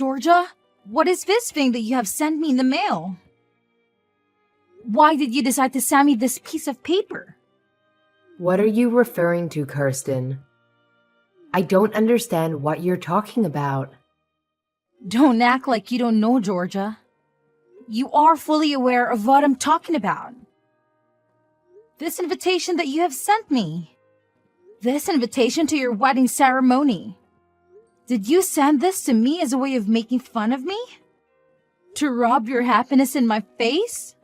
Georgia, what is this thing that you have sent me in the mail? Why did you decide to send me this piece of paper? What are you referring to, Kirsten? I don't understand what you're talking about. Don't act like you don't know, Georgia. You are fully aware of what I'm talking about. This invitation that you have sent me. This invitation to your wedding ceremony. Did you send this to me as a way of making fun of me? To rub your happiness in my face?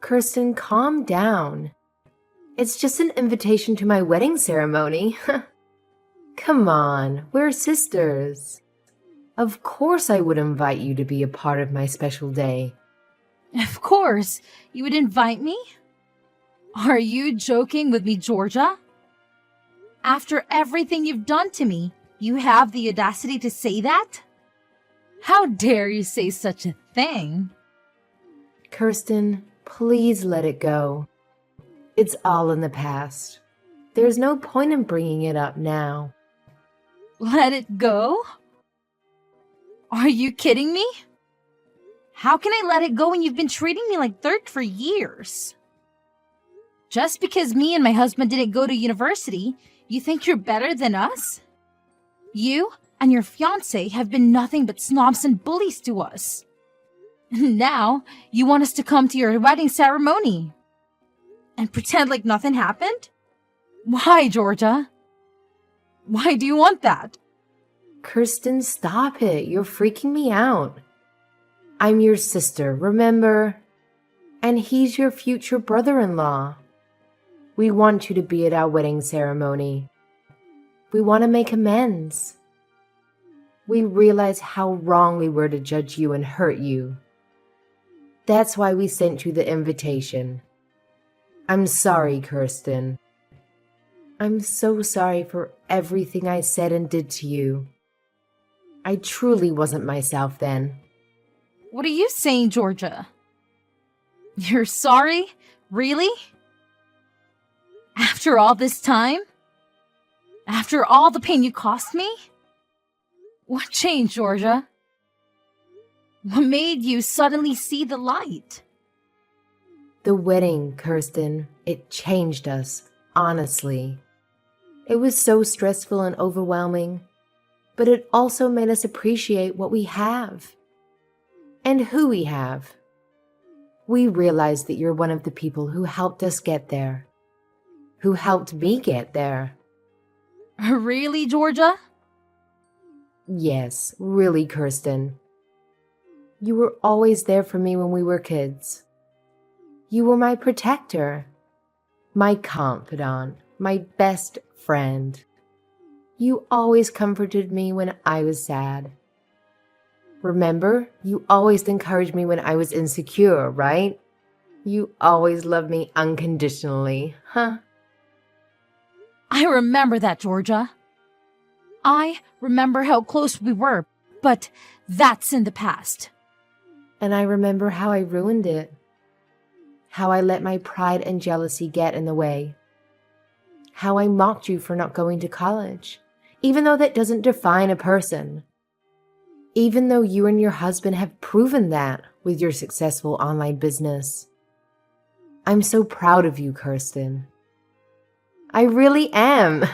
Kirsten, calm down. It's just an invitation to my wedding ceremony. Come on, we're sisters. Of course I would invite you to be a part of my special day. Of course, you would invite me? Are you joking with me, Georgia? After everything you've done to me, you have the audacity to say that? How dare you say such a thing? Kirsten, please let it go. It's all in the past. There's no point in bringing it up now. Let it go? Are you kidding me? How can I let it go when you've been treating me like dirt for years? Just because me and my husband didn't go to university, you think you're better than us? You and your fiancé have been nothing but snobs and bullies to us. Now, you want us to come to your wedding ceremony and pretend like nothing happened? Why, Georgia? Why do you want that? Kirsten, stop it. You're freaking me out. I'm your sister, remember? And he's your future brother-in-law. We want you to be at our wedding ceremony. We want to make amends. We realize how wrong we were to judge you and hurt you. That's why we sent you the invitation. I'm sorry, Kirsten. I'm so sorry for everything I said and did to you. I truly wasn't myself then. What are you saying, Georgia? You're sorry? Really? After all this time? After all the pain you cost me? What changed, Georgia? What made you suddenly see the light? The wedding, Kirsten, it changed us, honestly. It was so stressful and overwhelming, but it also made us appreciate what we have and who we have. We realized that you're one of the people who helped us get there, who helped me get there. Really, Georgia? Yes, really, Kirsten. You were always there for me when we were kids. You were my protector, my confidant, my best friend. You always comforted me when I was sad. Remember, you always encouraged me when I was insecure, right? You always loved me unconditionally, huh? I remember that, Georgia. I remember how close we were, but that's in the past. And I remember how I ruined it. How I let my pride and jealousy get in the way. How I mocked you for not going to college, even though that doesn't define a person. Even though you and your husband have proven that with your successful online business. I'm so proud of you, Kirsten. I really am.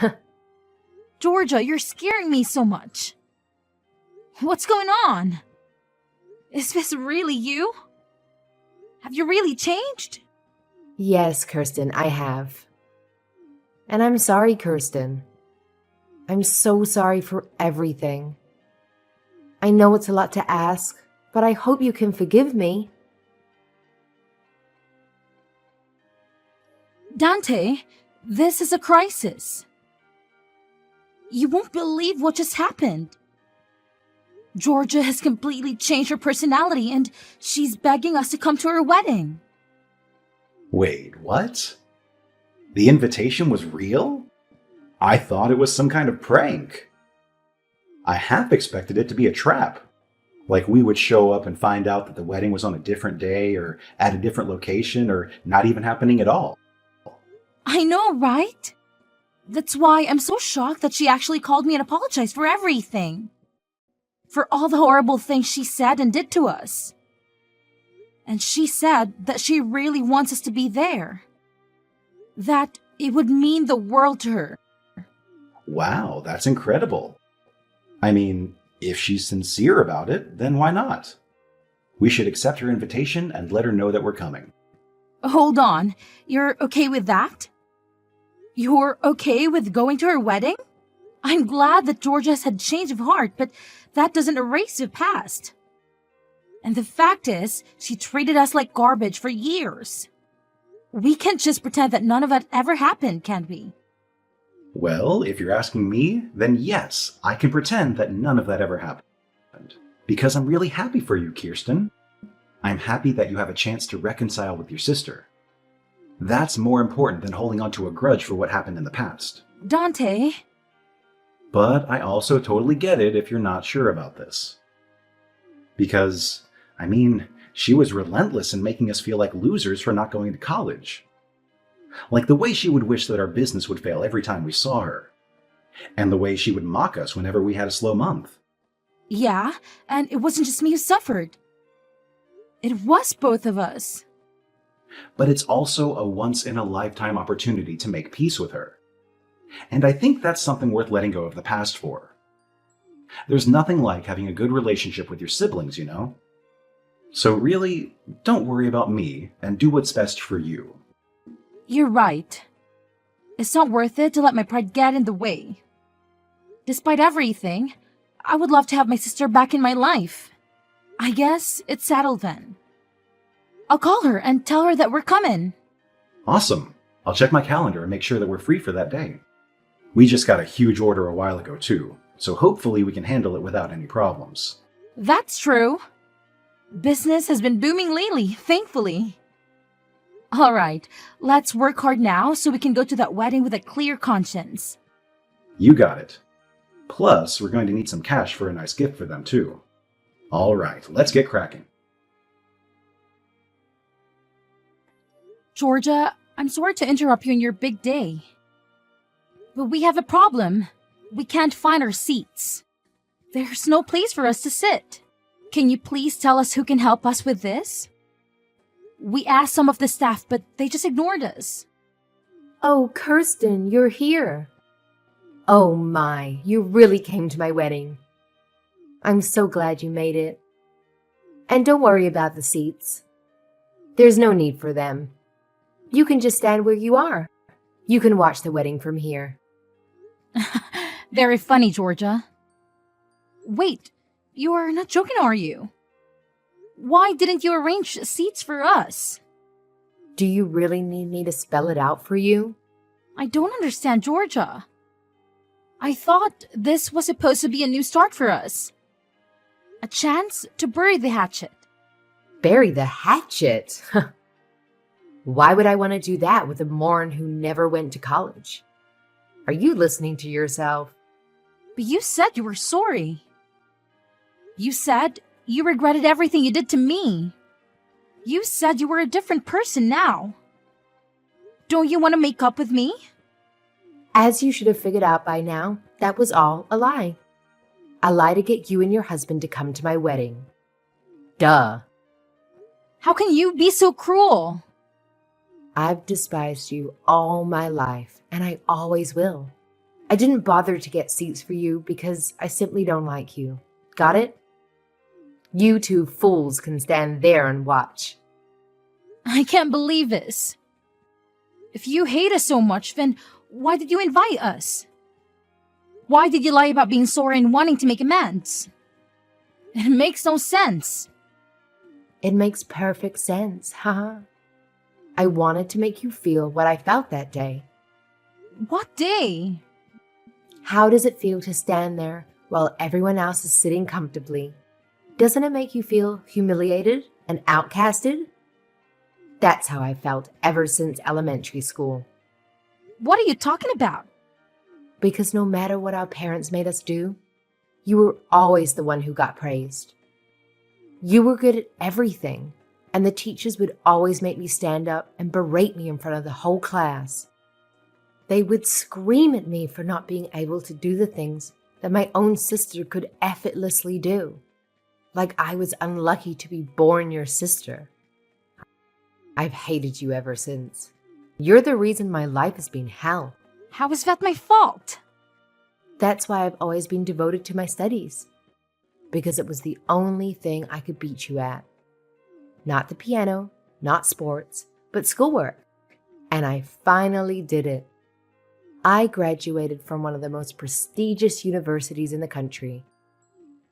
Georgia, you're scaring me so much. What's going on? Is this really you? Have you really changed? Yes, Kirsten, I have. And I'm sorry, Kirsten. I'm so sorry for everything. I know it's a lot to ask, but I hope you can forgive me. Dante, this is a crisis. You won't believe what just happened. Georgia has completely changed her personality and she's begging us to come to her wedding. Wait, what? The invitation was real? I thought it was some kind of prank. I half expected it to be a trap. Like we would show up and find out that the wedding was on a different day or at a different location or not even happening at all. I know, right? That's why I'm so shocked that she actually called me and apologized for everything. for all the horrible things she said and did to us. And she said that she really wants us to be there. That it would mean the world to her. Wow, that's incredible. I mean, if she's sincere about it, then why not? We should accept her invitation and let her know that we're coming. Hold on, you're okay with that? You're okay with going to her wedding? I'm glad that Georgia's had change of heart, but that doesn't erase the past. And the fact is, she treated us like garbage for years. We can't just pretend that none of it ever happened, can we? Well, if you're asking me, then yes, I can pretend that none of that ever happened. Because I'm really happy for you, Kirsten. I'm happy that you have a chance to reconcile with your sister. That's more important than holding on to a grudge for what happened in the past. Dante. But I also totally get it if you're not sure about this. Because, I mean, she was relentless in making us feel like losers for not going to college. Like the way she would wish that our business would fail every time we saw her. And the way she would mock us whenever we had a slow month. Yeah, and it wasn't just me who suffered. It was both of us. But it's also a once-in-a-lifetime opportunity to make peace with her. And I think that's something worth letting go of the past for. There's nothing like having a good relationship with your siblings, you know? So really, don't worry about me and do what's best for you. You're right. It's not worth it to let my pride get in the way. Despite everything, I would love to have my sister back in my life. I guess it's settled then. I'll call her and tell her that we're coming. Awesome. I'll check my calendar and make sure that we're free for that day. We just got a huge order a while ago too, so hopefully we can handle it without any problems. That's true. Business has been booming lately, thankfully. All right, let's work hard now so we can go to that wedding with a clear conscience. You got it. Plus, we're going to need some cash for a nice gift for them too. All right, let's get cracking. Georgia, I'm sorry to interrupt you on your big day. But we have a problem. We can't find our seats. There's no place for us to sit. Can you please tell us who can help us with this? We asked some of the staff, but they just ignored us. Oh, Kirsten, you're here. Oh my, you really came to my wedding. I'm so glad you made it. And don't worry about the seats. There's no need for them. You can just stand where you are. You can watch the wedding from here. Very funny, Georgia. Wait, you're not joking, are you? Why didn't you arrange seats for us? Do you really need me to spell it out for you? I don't understand, Georgia. I thought this was supposed to be a new start for us. A chance to bury the hatchet. Bury the hatchet? Why would I want to do that with a moron who never went to college? Are you listening to yourself? But you said you were sorry. You said you regretted everything you did to me. You said you were a different person now. Don't you want to make up with me? As you should have figured out by now, that was all a lie. A lie to get you and your husband to come to my wedding. Duh. How can you be so cruel? I've despised you all my life, and I always will. I didn't bother to get seats for you because I simply don't like you. Got it? You two fools can stand there and watch. I can't believe this. If you hate us so much, then why did you invite us? Why did you lie about being sorry and wanting to make amends? It makes no sense. It makes perfect sense, haha. I wanted to make you feel what I felt that day. What day? How does it feel to stand there while everyone else is sitting comfortably? Doesn't it make you feel humiliated and outcasted? That's how I felt ever since elementary school. What are you talking about? Because no matter what our parents made us do, you were always the one who got praised. You were good at everything, and the teachers would always make me stand up and berate me in front of the whole class. They would scream at me for not being able to do the things that my own sister could effortlessly do. Like I was unlucky to be born your sister. I've hated you ever since. You're the reason my life has been hell. How is that my fault? That's why I've always been devoted to my studies. Because it was the only thing I could beat you at. Not the piano, not sports, but schoolwork. And I finally did it. I graduated from one of the most prestigious universities in the country,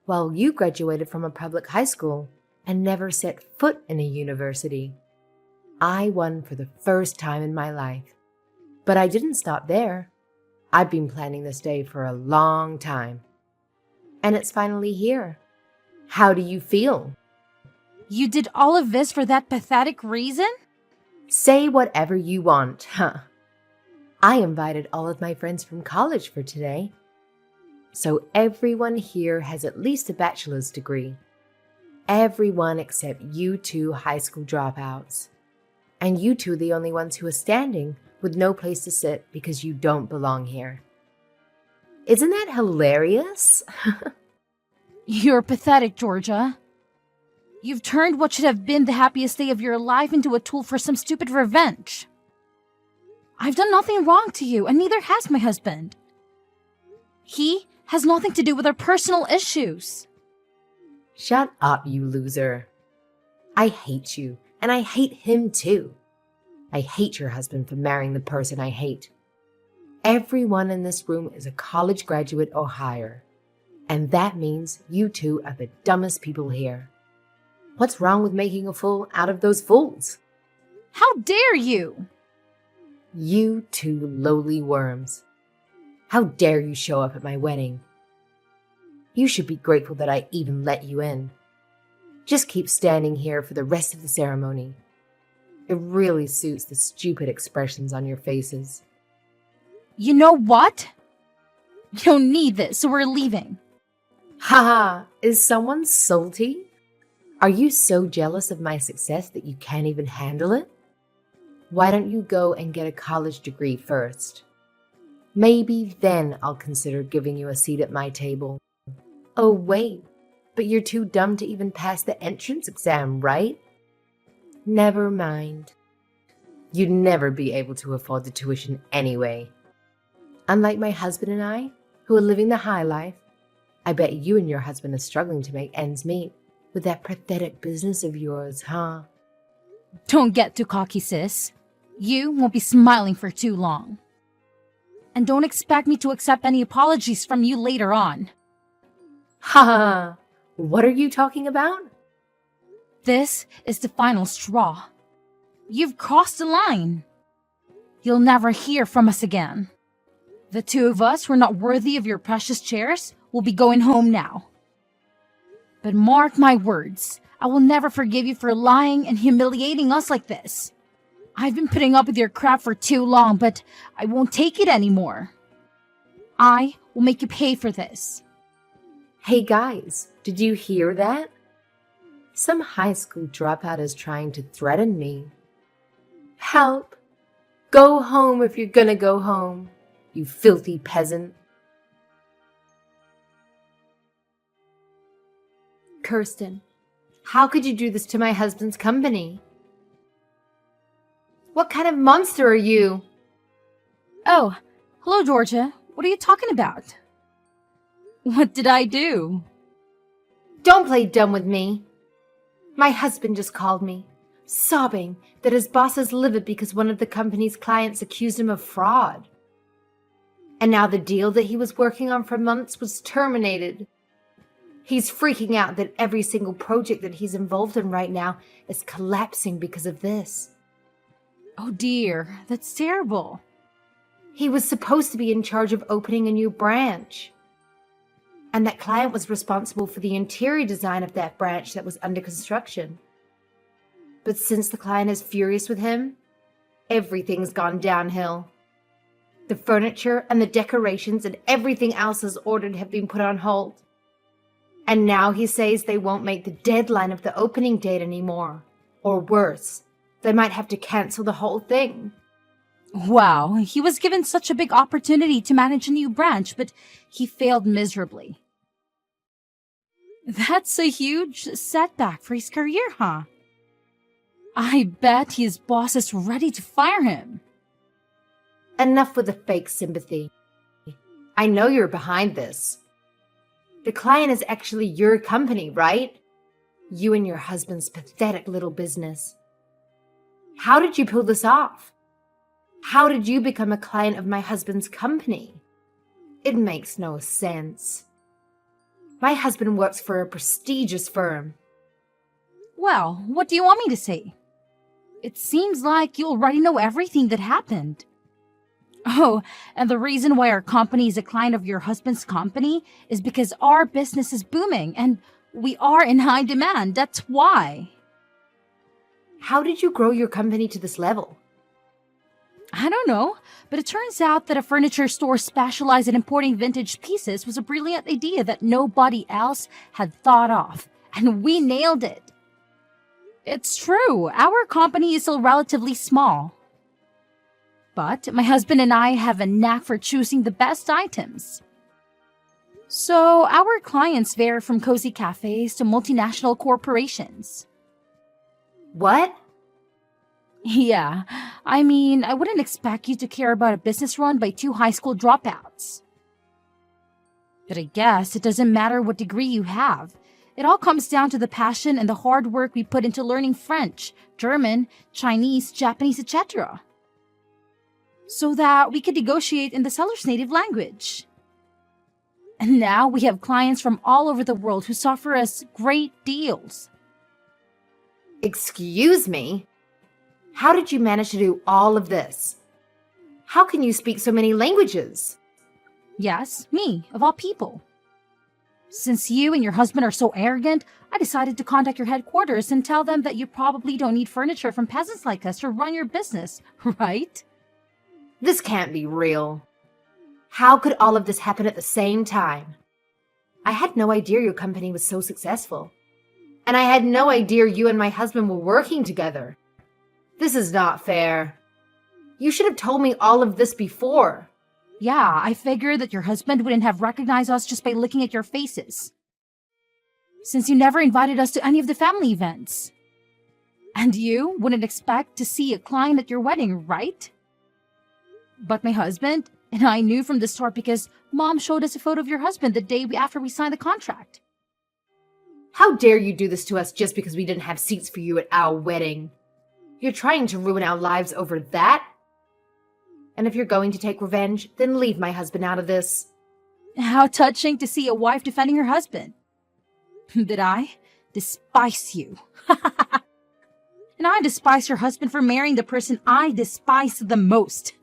while you graduated from a public high school and never set foot in a university. I won for the first time in my life. But I didn't stop there. I've been planning this day for a long time. And it's finally here. How do you feel? You did all of this for that pathetic reason? Say whatever you want, huh? I invited all of my friends from college for today. So everyone here has at least a bachelor's degree. Everyone except you two high school dropouts. And you two the only ones who are standing with no place to sit because you don't belong here. Isn't that hilarious? You're pathetic, Georgia. You've turned what should have been the happiest day of your life into a tool for some stupid revenge. I've done nothing wrong to you, and neither has my husband. He has nothing to do with our personal issues. Shut up, you loser. I hate you, and I hate him too. I hate your husband for marrying the person I hate. Everyone in this room is a college graduate or higher, and that means you two are the dumbest people here. What's wrong with making a fool out of those fools? How dare you? You two lowly worms. How dare you show up at my wedding? You should be grateful that I even let you in. Just keep standing here for the rest of the ceremony. It really suits the stupid expressions on your faces. You know what? You don't need this, so we're leaving. Haha, is someone salty? Are you so jealous of my success that you can't even handle it? Why don't you go and get a college degree first? Maybe then I'll consider giving you a seat at my table. Oh wait, but you're too dumb to even pass the entrance exam, right? Never mind. You'd never be able to afford the tuition anyway. Unlike my husband and I, who are living the high life, I bet you and your husband are struggling to make ends meet with that pathetic business of yours, huh? Don't get too cocky, sis. You won't be smiling for too long. And don't expect me to accept any apologies from you later on. Ha ha! What are you talking about? This is the final straw. You've crossed the line. You'll never hear from us again. The two of us who are not worthy of your precious chairs will be going home now. But mark my words, I will never forgive you for lying and humiliating us like this. I've been putting up with your crap for too long, but I won't take it anymore. I will make you pay for this. Hey guys, did you hear that? Some high school dropout is trying to threaten me. Help! Go home if you're gonna go home, you filthy peasant. Kirsten, how could you do this to my husband's company? What kind of monster are you? Oh, hello, Georgia. What are you talking about? What did I do? Don't play dumb with me. My husband just called me, sobbing that his boss is livid because one of the company's clients accused him of fraud. And now the deal that he was working on for months was terminated. He's freaking out that every single project that he's involved in right now is collapsing because of this. Oh dear, that's terrible. He was supposed to be in charge of opening a new branch. And that client was responsible for the interior design of that branch that was under construction. But since the client is furious with him, everything's gone downhill. The furniture and the decorations and everything else as ordered have been put on hold. And now he says they won't make the deadline of the opening date anymore. Or worse, they might have to cancel the whole thing. Wow, he was given such a big opportunity to manage a new branch, but he failed miserably. That's a huge setback for his career, huh? I bet his boss is ready to fire him. Enough with the fake sympathy. I know you're behind this. The client is actually your company, right? You and your husband's pathetic little business. How did you pull this off? How did you become a client of my husband's company? It makes no sense. My husband works for a prestigious firm. Well, what do you want me to say? It seems like you already know everything that happened. Oh, and the reason why our company is a client of your husband's company is because our business is booming and we are in high demand. That's why. How did you grow your company to this level? I don't know, but it turns out that a furniture store specialized in importing vintage pieces was a brilliant idea that nobody else had thought of, and we nailed it. It's true, our company is still relatively small. But my husband and I have a knack for choosing the best items. So our clients vary from cozy cafes to multinational corporations. What? Yeah, I mean, I wouldn't expect you to care about a business run by two high school dropouts. But I guess it doesn't matter what degree you have. It all comes down to the passion and the hard work we put into learning French, German, Chinese, Japanese, etc. So that we could negotiate in the seller's native language. And now we have clients from all over the world who offer us great deals. Excuse me? How did you manage to do all of this? How can you speak so many languages? Yes, me, of all people. Since you and your husband are so arrogant, I decided to contact your headquarters and tell them that you probably don't need furniture from peasants like us to run your business, right? This can't be real. How could all of this happen at the same time? I had no idea your company was so successful. And I had no idea you and my husband were working together. This is not fair. You should have told me all of this before. Yeah, I figured that your husband wouldn't have recognized us just by looking at your faces. Since you never invited us to any of the family events. And you wouldn't expect to see a client at your wedding, right? But my husband and I knew from the start because Mom showed us a photo of your husband the day after we signed the contract. How dare you do this to us just because we didn't have seats for you at our wedding? You're trying to ruin our lives over that? And if you're going to take revenge, then leave my husband out of this. How touching to see a wife defending her husband. But I despise you. And I despise your husband for marrying the person I despise the most.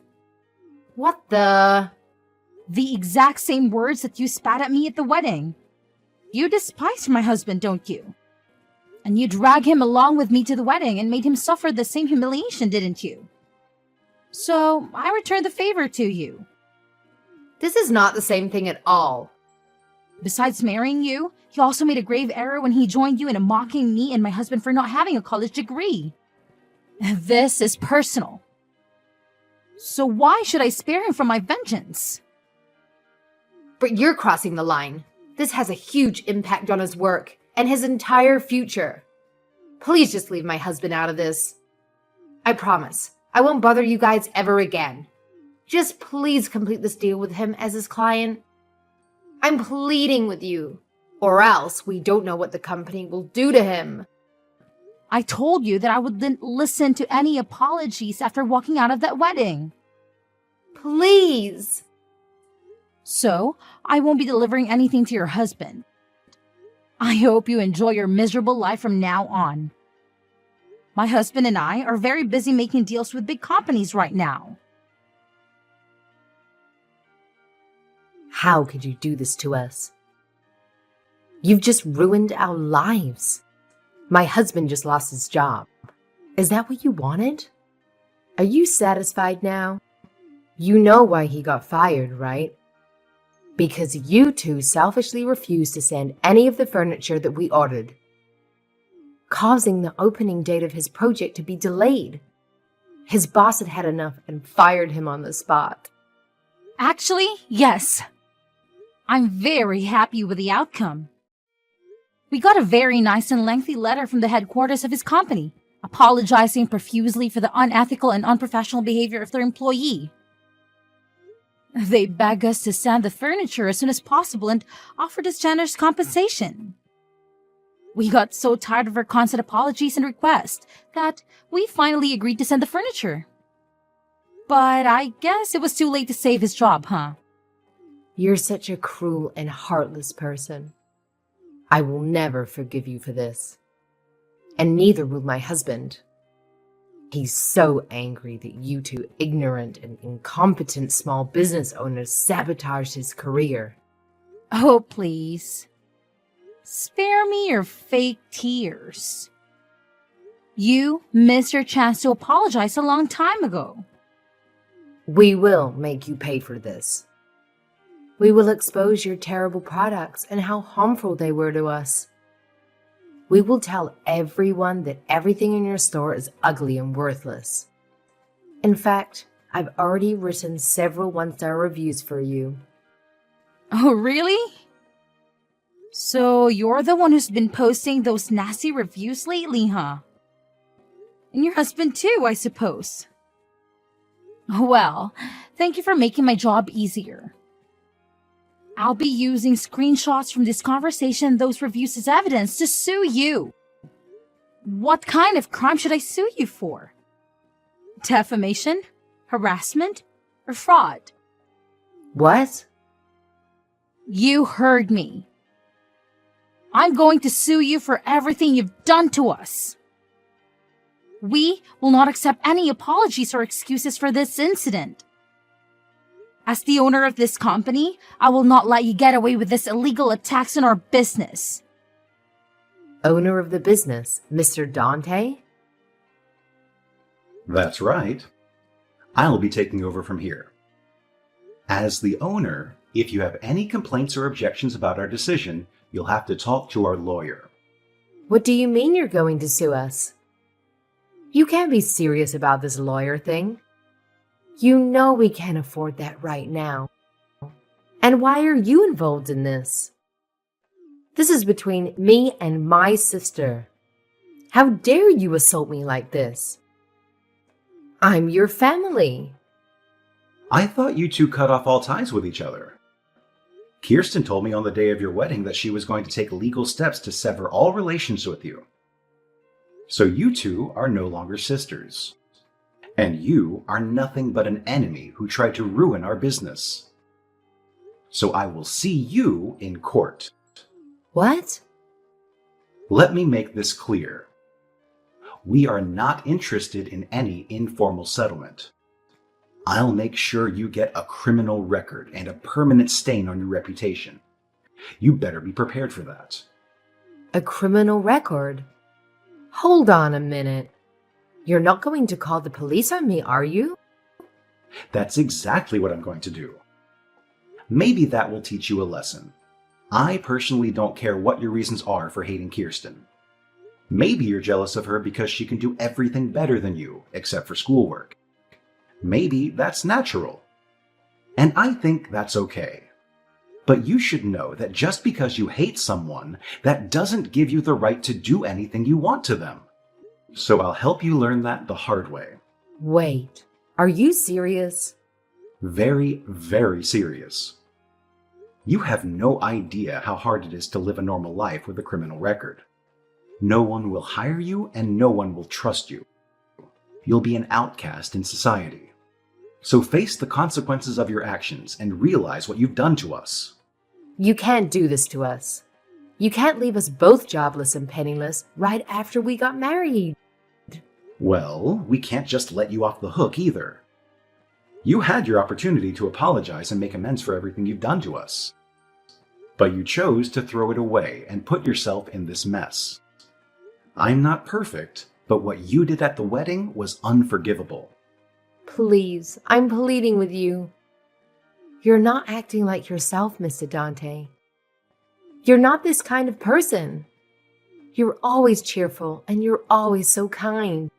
What the? The exact same words that you spat at me at the wedding. You despise my husband, don't you? And you drag him along with me to the wedding and made him suffer the same humiliation, didn't you? So I returned the favor to you. This is not the same thing at all. Besides marrying you, he also made a grave error when he joined you in mocking me and my husband for not having a college degree. This is personal. So why should I spare him from my vengeance? But you're crossing the line. This has a huge impact on his work and his entire future. Please just leave my husband out of this. I promise, I won't bother you guys ever again. Just please complete this deal with him as his client. I'm pleading with you, or else we don't know what the company will do to him. I told you that I wouldn't listen to any apologies after walking out of that wedding. Please. So, I won't be delivering anything to your husband. I hope you enjoy your miserable life from now on. My husband and I are very busy making deals with big companies right now. How could you do this to us? You've just ruined our lives. My husband just lost his job. Is that what you wanted? Are you satisfied now? You know why he got fired, right? Because you two selfishly refused to send any of the furniture that we ordered, causing the opening date of his project to be delayed. His boss had had enough and fired him on the spot. Actually, yes. I'm very happy with the outcome. We got a very nice and lengthy letter from the headquarters of his company, apologizing profusely for the unethical and unprofessional behavior of their employee. They begged us to send the furniture as soon as possible and offered us generous compensation. We got so tired of her constant apologies and requests that we finally agreed to send the furniture. But I guess it was too late to save his job, huh? You're such a cruel and heartless person. I will never forgive you for this. And neither will my husband. He's so angry that you two ignorant and incompetent small business owners sabotaged his career. Oh, please. Spare me your fake tears. You missed your chance to apologize a long time ago. We will make you pay for this. We will expose your terrible products and how harmful they were to us. We will tell everyone that everything in your store is ugly and worthless. In fact, I've already written several one-star reviews for you. Oh, really? So you're the one who's been posting those nasty reviews lately, huh? And your husband too, I suppose. Well, thank you for making my job easier. I'll be using screenshots from this conversation and those reviews as evidence to sue you. What kind of crime should I sue you for? Defamation? Harassment? Or fraud? What? You heard me. I'm going to sue you for everything you've done to us. We will not accept any apologies or excuses for this incident. As the owner of this company, I will not let you get away with this illegal attacks on our business. Owner of the business, Mr. Dante? That's right. I'll be taking over from here. As the owner, if you have any complaints or objections about our decision, you'll have to talk to our lawyer. What do you mean you're going to sue us? You can't be serious about this lawyer thing. You know we can't afford that right now. And why are you involved in this? This is between me and my sister. How dare you assault me like this? I'm your family. I thought you two cut off all ties with each other. Kirsten told me on the day of your wedding that she was going to take legal steps to sever all relations with you. So you two are no longer sisters. And you are nothing but an enemy who tried to ruin our business. So I will see you in court. What? Let me make this clear. We are not interested in any informal settlement. I'll make sure you get a criminal record and a permanent stain on your reputation. You better be prepared for that. A criminal record? Hold on a minute. You're not going to call the police on me, are you? That's exactly what I'm going to do. Maybe that will teach you a lesson. I personally don't care what your reasons are for hating Kirsten. Maybe you're jealous of her because she can do everything better than you, except for schoolwork. Maybe that's natural. And I think that's okay. But you should know that just because you hate someone, that doesn't give you the right to do anything you want to them. So I'll help you learn that the hard way. Wait, are you serious? Very, very serious. You have no idea how hard it is to live a normal life with a criminal record. No one will hire you and no one will trust you. You'll be an outcast in society. So face the consequences of your actions and realize what you've done to us. You can't do this to us. You can't leave us both jobless and penniless right after we got married. Well, we can't just let you off the hook either. You had your opportunity to apologize and make amends for everything you've done to us. But you chose to throw it away and put yourself in this mess. I'm not perfect, but what you did at the wedding was unforgivable. Please, I'm pleading with you. You're not acting like yourself, Mr. Dante. You're not this kind of person. You're always cheerful and you're always so kind.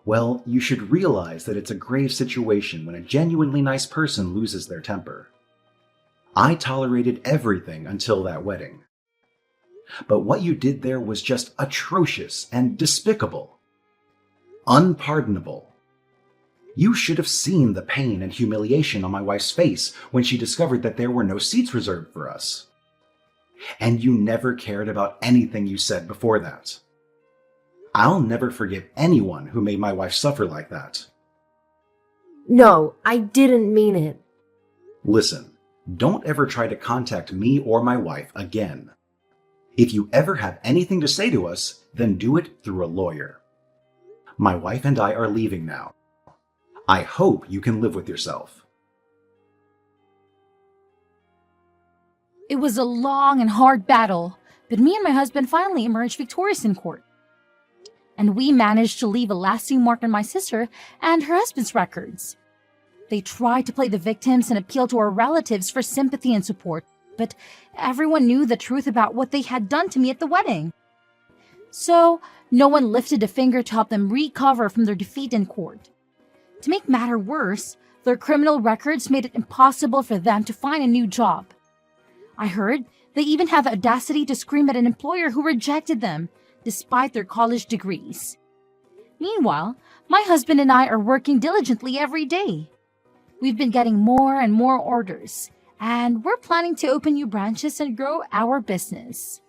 Well, you should realize that it's a grave situation when a genuinely nice person loses their temper. I tolerated everything until that wedding. But what you did there was just atrocious and despicable. Unpardonable. You should have seen the pain and humiliation on my wife's face when she discovered that there were no seats reserved for us. And you never cared about anything you said before that. I'll never forgive anyone who made my wife suffer like that. No, I didn't mean it. Listen, don't ever try to contact me or my wife again. If you ever have anything to say to us, then do it through a lawyer. My wife and I are leaving now. I hope you can live with yourself. It was a long and hard battle, but me and my husband finally emerged victorious in court. And we managed to leave a lasting mark on my sister and her husband's records. They tried to play the victims and appeal to our relatives for sympathy and support, but everyone knew the truth about what they had done to me at the wedding. So, no one lifted a finger to help them recover from their defeat in court. To make matter worse, their criminal records made it impossible for them to find a new job. I heard they even had the audacity to scream at an employer who rejected them, despite their college degrees. Meanwhile, my husband and I are working diligently every day. We've been getting more and more orders, and we're planning to open new branches and grow our business.